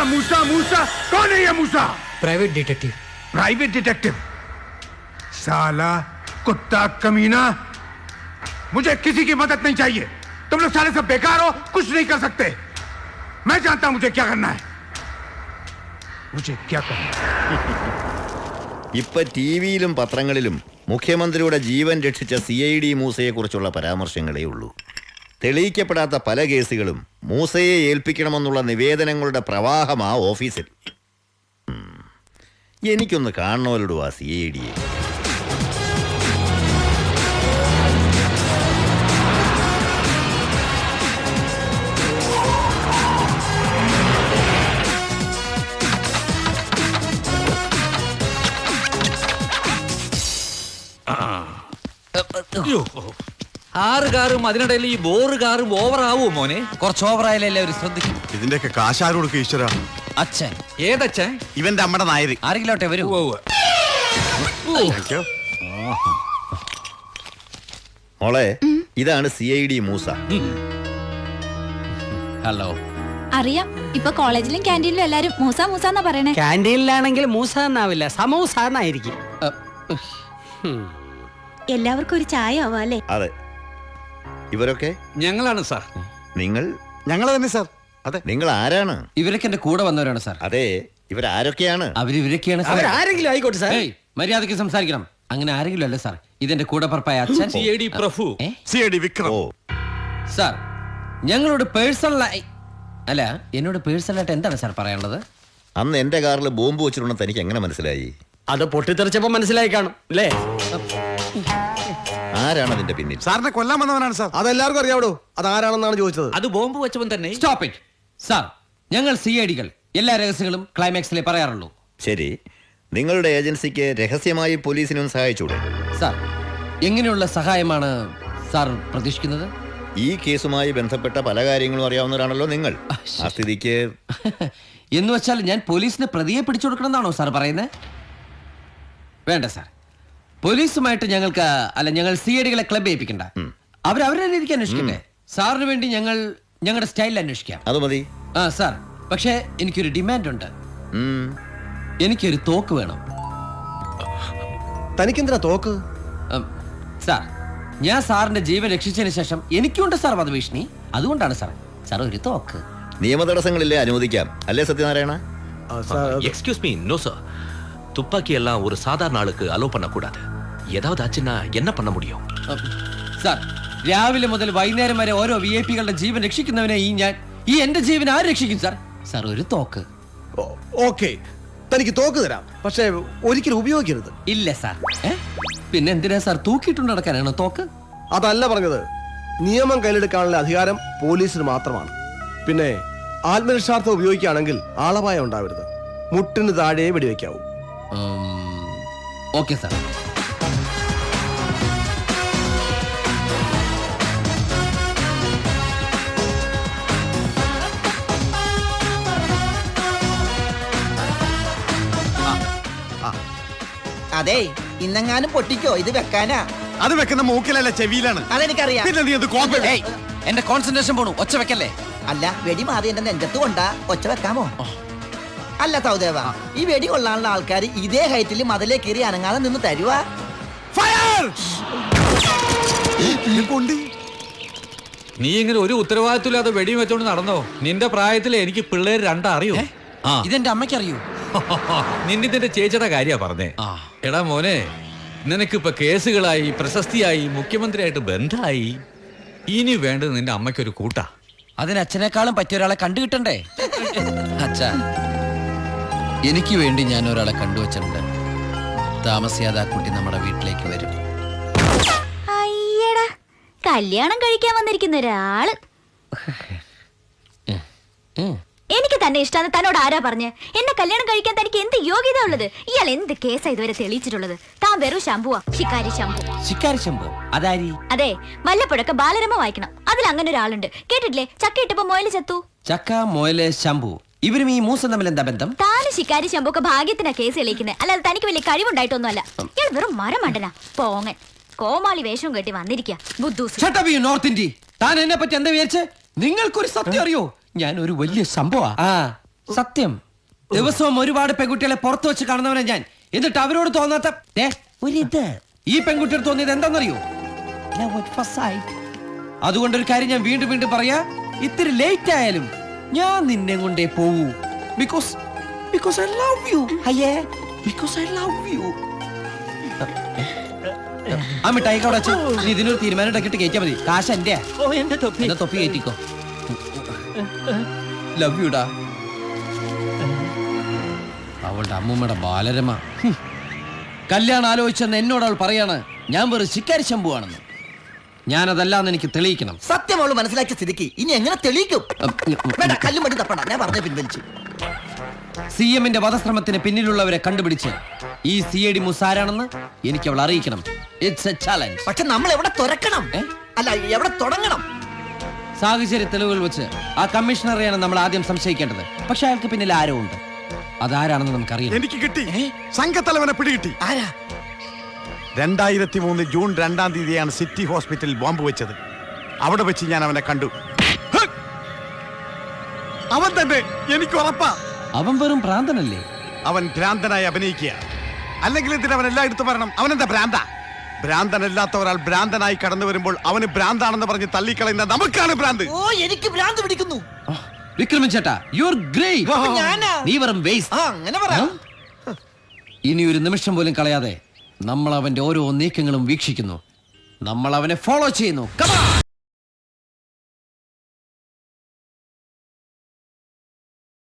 मूसा मूसा कौन है ये Moosa? Private detective. Private detective? साला कुत्ता कमीना, मुझे किसी की मदद नहीं चाहिए। तुम लोग साले सब बेकार हो, कुछ नहीं कर सकते। मैं जानता हूं मुझे क्या करना है। मुझे क्या करना है? ഇപ്പൊ ടിവിയിലും പത്രങ്ങളിലും മുഖ്യമന്ത്രിയുടെ ജീവൻ രക്ഷിച്ച CID മൂസയെക്കുറിച്ചുള്ള പരാമർശങ്ങളേ ഉള്ളൂ. തെളിയിക്കപ്പെടാത്ത പല കേസുകളും മൂസയെ ഏൽപ്പിക്കണമെന്നുള്ള നിവേദനങ്ങളുടെ പ്രവാഹമാ ഓഫീസിൽ. എനിക്കൊന്ന് കാണണമല്ലോ ആ CIDയെ. ആറ് കാറും അതിനിടയിൽ ഈ ബോറ് കാറും ഓവറാവോ മോനെ? കുറച്ച് ഓവറായാലേ എല്ലാവരും ശ്രദ്ധിക്കും. ഇതിന്റെയൊക്കെ കാശാര് കൊടുക്കും ഈശ്വര? അച്ഛൻ. ഏതച്ഛൻ? ഇവന്റെ അമ്മയുടെ നായര്. ആരെങ്കിലോട്ടെ വരൂ. മോളെ, ഇതാണ് CID മൂസ. ഹലോ. അറിയാം, ഇപ്പൊ കോളേജിലും ക്യാൻറ്റീനിലും എല്ലാരും മൂസ മൂസ എന്നാ പറയണേ. ക്യാൻറ്റീനിലാണെങ്കിൽ മൂസ എന്നാവില്ല, സമൂസ എന്നായിരിക്കും. എല്ലാവർക്കും ഒരു ചായ ആവാല്ലേ? അതെ. ഇവരൊക്കെ ഞങ്ങളാണ് സാർ. നിങ്ങൾ? ഞങ്ങൾ തന്നെ സാർ. അതെ. നിങ്ങൾ ആരാണ്? ഇവരൊക്കെ എന്റെ കൂടെ വന്നവരാണ് സാർ. അതെ, ഇവരാരൊക്കെയാണ്? അവരിവരൊക്കെയാണ് സാർ. ആരെങ്കിലും ആയിക്കോട്ടെ സാർ. മര്യാദയ്ക്ക് സംസാരിക്കണം. അങ്ങനെ ആരെങ്കിലും അല്ല സാർ. ഇതെന്റെ കൂടെ പറപ്പായ അച്ഛൻ CID പ്രഭു. CID വിക്രം. ഓ, സാർ. ഞങ്ങളോട് പേഴ്സണലായി അല്ല, എന്നോട് പേഴ്സണലായിട്ട് എന്താണ് സാർ പറയാനുള്ളത്? അന്ന് എന്റെ കാറിൽ ബോംബ് വെച്ചിട്ടുണ്ടെന്ന് തനിക്ക് എങ്ങനെ മനസ്സിലായി? അത് പൊട്ടിത്തെറിച്ചപ്പോ മനസ്സിലായി കാണും അല്ലേ? ആരാണ് അതിന്റെ പിന്നിൽ? സാറിനെ കൊല്ലാൻ വന്നവനാണ് സാർ. അതെല്ലാവർക്കും അറിയാവോ? അതാരാണെന്നാണ് ചോദിച്ചത്. അത് ബോംബ് വെച്ചവൻ തന്നെ. Stop it sir. ഞങ്ങൾ CIDകൾ എല്ലാ രഹസ്യങ്ങളും ക്ലൈമാക്സിലെ പറയാറുള്ളൂ. ശരി, നിങ്ങളുടെ ഏജൻസിക്ക് രഹസ്യമായി പോലീസിനും സഹായിച്ചൂടെ? സാർ, എങ്ങനെയുള്ള സഹായമാണ് സാർ പ്രതീക്ഷിക്കുന്നത്? ഈ കേസുമായി ബന്ധപ്പെട്ട പല കാര്യങ്ങളും അറിയാവുന്നവരാണല്ലോ നിങ്ങൾ. ആ സ്ഥിതിക്ക് എന്ന് വെച്ചാൽ ഞാൻ പോലീസിന് പ്രതിയെ പിടിച്ചു കൊടുക്കണമെന്നാണോ സാർ പറയുന്നത്? വേണ്ട സാർ, പോലീസുമായിട്ട് ഞങ്ങൾ CIDകളെ ക്ലബ് ഏൽപ്പിക്കണ്ട. അവരവരുടെ രീതിക്ക് അന്വേഷിക്കട്ടെ. സാറിന് വേണ്ടി ഞങ്ങളുടെ സ്റ്റൈലിൽ അന്വേഷിക്കാം. അത് മതി. ആ സാർ, പക്ഷേ എനിക്കൊരു ഡിമാൻഡ് ഉണ്ട്. എനിക്കൊരു തോക്ക് വേണം. തനിക്കെന്തിനാ തോക്ക്? സാർ, ഞാൻ സാറിന്റെ ജീവൻ രക്ഷിച്ചതിന് ശേഷം എനിക്കുണ്ട് സാർ വധഭീഷണി. അതുകൊണ്ടാണ് സാർ ഒരു തോക്ക്. നിയമ തടസ്സങ്ങളില്ലേ, അനുവദിക്കാം അല്ലേ Satyanarayana? Excuse me, no sir. துப்பாக்கி எல்லாம் ஒரு சாதாரண ஆளுக்கு அலோ பண்ணக்கூடாது. ஏதாவது ஆச்சுன்னா என்ன பண்ண முடியும்? സാർ, രാവിലെ മുതൽ വൈകുന്നേരം വരെ ഓരോ VIP-കളുടെ ജീവൻ രക്ഷിക്കുന്നവനെ ഈ എന്റെ ജീവൻ ആര് രക്ഷിക്കും സാർ? സാർ ഒരു തോക്ക്. ഓക്കെ, തനിക്ക് തോക്ക് തരാം, പക്ഷേ ഒരിക്കലും ഉപയോഗിക്കരുത്. ഇല്ല സാർ. പിന്നെ എന്തിനാ സാർ തൂക്കിയിട്ടുണ്ട് നടക്കാനാണോ തോക്ക്? അതല്ല പറഞ്ഞത്. നിയമം കയ്യിലെടുക്കാനുള്ള അധികാരം പോലീസിന് മാത്രമാണ്. പിന്നെ ആത്മരക്ഷാർത്ഥം ഉപയോഗിക്കുകയാണെങ്കിൽ ആളപായം ഉണ്ടാവരുത്. മുട്ടിന് താഴെ വെടിവെക്കാവൂ. Okay sir. അതെ, ഇന്നെങ്ങാനും പൊട്ടിക്കോ? ഇത് വെക്കാനാ. അത് വെക്കുന്ന മൂക്കിലല്ല, ചെവിയിലാണ്. അതെനിക്കറിയാം. പിന്നെ നീ എന്ത് കോപ്പ? എന്റെ കോൺസെൻട്രേഷൻ പോണു. ഒച്ച വെക്കല്ലേ. അല്ല, വെടി മാറി എന്റെ നെഞ്ചത്ത് കൊണ്ടാ ഒച്ച വെക്കാമോ? അല്ല സൗദേവ, ഈ വെടി കൊള്ളാനുള്ള ആൾക്കാർ ഇതേ ഹൈറ്റിൽ മതിലേ കയറി അനങ്ങാതെ നിന്ന് തരുവാ. നീ ഇങ്ങനെ ഒരു ഉത്തരവാദിത്വമില്ലാതെ വെടിയും വെച്ചോണ്ട് നടന്നോ? നിന്റെ പ്രായത്തിൽ എനിക്ക് പിള്ളേർ രണ്ടാ അറിയോ? ഇതെന്റെ അമ്മയ്ക്ക് അറിയൂ. നിന്റെ ചേച്ചിയുടെ കാര്യ പറഞ്ഞേ. എടാ മോനെ, നിനക്കിപ്പോ കേസുകളായി, പ്രശസ്തിയായി, മുഖ്യമന്ത്രിയായിട്ട് ബന്ധമായി. ഇനി വേണ്ടത് നിന്റെ അമ്മയ്ക്കൊരു കൂട്ടാ. അതിന് അച്ഛനേക്കാളും പറ്റിയ ഒരാളെ കണ്ടുകിട്ടണ്ടേ? അച്ഛാ, എനിക്ക് വേണ്ടി ഞാൻ ഒരാളെ കണ്ടുവച്ചിട്ടുണ്ട്. താമസിയാതെ ആ കുട്ടി നമ്മുടെ വീട്ടിലേക്ക് വരും. അയ്യടാ, കല്യാണം കഴിക്കാൻ വന്നിരിക്കുന്ന ഒരാള്. എനിക്ക് തന്നെ ഇഷ്ടമാണ്. തന്നോട് ആരാ പറഞ്ഞ്? എന്നെ കല്യാണം കഴിക്കാൻ തനിക്ക് എന്ത് യോഗ്യത ഉള്ളത്? ഇയാൾ എന്ത് കേസാ ഇതുവരെ തെളിയിച്ചിട്ടുള്ളത്? താൻ വെറും ശംഭുവാ, ശിക്കാരി ശംഭു. ശിക്കാരി ശംഭു? അതാരി? അതെ, വല്ലപ്പോഴൊക്കെ ബാലരമ വായിക്കണം. അതിൽ അങ്ങനെ ഒരാളുണ്ട്, കേട്ടിട്ടില്ലേ? ചക്ക ഇട്ടപ്പോ മുയല് ചത്തു. ചക്ക, മുയല്, ശംഭു, ഇവരും ഈ മൂസം തമ്മിൽ എന്താ ബന്ധം? താന് ശിക്കാരി ശംഭുക്കെ ഭാഗ്യത്തിനാ കേസ് തെളിയിക്കുന്നത്, അല്ലാതെ തനിക്ക് വലിയ കഴിവുണ്ടായിട്ടൊന്നുമല്ല. ഇയാൾ വെറും മരമണ്ടനാ, പോങ്ങൻ. കോമാളി വേഷവും കെട്ടി വന്നിരിക്കുക. താൻ എന്നെ പറ്റി എന്താ വിചാരിച്ചേ? നിങ്ങൾക്കൊരു സത്യം അറിയോ? ഞാൻ ഒരു വലിയ സംഭവ. സത്യം. ദിവസവും ഒരുപാട് പെൺകുട്ടികളെ പുറത്തു വെച്ച് കാണുന്നവനെ ഞാൻ. എന്നിട്ട് അവരോട് തോന്നാത്ത ഈ പെൺകുട്ടികൾ തോന്നിയത് എന്താണെന്നറിയോ? അതുകൊണ്ടൊരു കാര്യം ഞാൻ വീണ്ടും വീണ്ടും പറയാ, ഇത്തിരി ലേറ്റ് ആയാലും ഞാൻ നിന്നെ കൊണ്ടേ പോവൂ. Because I love you. അയ്യേ, because I love you. ആ മിഠായി അവിടെ വെച്ച് നീ ഇതിനൊരു തീരുമാനം ഉണ്ടാക്കിയിട്ട് കയറ്റിയാ മതി. കാശ് എന്റെ തൊപ്പി കയറ്റിക്കോ. ലവ് യുടാ. അവളുടെ അമ്മൂമ്മയുടെ ബാലരമ. കല്യാണം ആലോചിച്ചെന്ന് എന്നോട് അവൾ പറയാണ് ഞാൻ വെറും ശിക്കാരി ശംഭുവാണെന്ന്. ഞാനതല്ലാന്ന് എനിക്ക് തെളിയിക്കണം. സത്യം അവള് മനസ്സിലാക്കിയ സ്ഥിതിക്ക് ഇനി എങ്ങനെ തെളിയിക്കും? വേണ്ട, കല്ലും മടി തപ്പണ്ട, ഞാൻ പറഞ്ഞ പിൻവലിച്ചു. CM-ന്റെ വധശ്രമത്തിന് പിന്നിലുള്ളവരെ കണ്ടുപിടിച്ച് ഈ CID മുസാരാണെന്ന് എനിക്ക് അവൾ അറിയിക്കണം. It's A challenge. പക്ഷെ നമ്മൾ എവിടെ തുറക്കണം? അല്ല, എവിടെ തുടങ്ങണം? സാഹചര്യ തെളിവുകൾ വെച്ച് ആ കമ്മീഷണറെയാണ് നമ്മൾ ആദ്യം സംശയിക്കേണ്ടത്. പക്ഷെ അയാൾക്ക് പിന്നിൽ ആരോ ഉണ്ട്. അതാരാണെന്ന് നമുക്കറിയാം. എനിക്ക് കിട്ടി, സംഘത്തലവനെ പിടികിട്ടി. ആരാ? 2003 ജൂൺ 2-ാം തീയതിയാണ് സിറ്റി ഹോസ്പിറ്റലിൽ ബോംബ് വെച്ചത്. അവിടെ വെച്ച് ഞാൻ അവനെ കണ്ടു. അവൻ തന്നെ, എനിക്ക് ഉറപ്പാ. അവൻ വെറും ഭ്രാന്തനല്ലേ? അവൻ ഭ്രാന്തനായി അഭിനയിക്കുക. അല്ലെങ്കിൽ എന്തിനാ അവൻ എല്ലായിടത്തും വരണം? അവനെന്താ ഭ്രാന്ത? ഭ്രാന്തനല്ലാത്ത ഒരാൾ ഭ്രാന്തനായി കടന്നു വരുമ്പോൾ അവന് ഭ്രാന്താണെന്ന് പറഞ്ഞ് തള്ളിക്കളയുന്ന നമുക്കാണ് ഭ്രാന്ത്. ഓ, എനിക്ക് ഭ്രാന്ത് പിടിക്കുന്നു. വിക്രമൻ ചേട്ടാ, യു ആർ ഗ്രേറ്റ്. ഞാനാ? നീ വെറും വേസ്റ്റ്. അങ്ങനെ പറയാം. ഇനി ഒരു നിമിഷം പോലും കളയാതെ നമ്മൾ അവന്റെ ഓരോ നീക്കങ്ങളും വീക്ഷിക്കുന്നു. നമ്മൾ അവനെ ഫോളോ ചെയ്യുന്നു. Come on!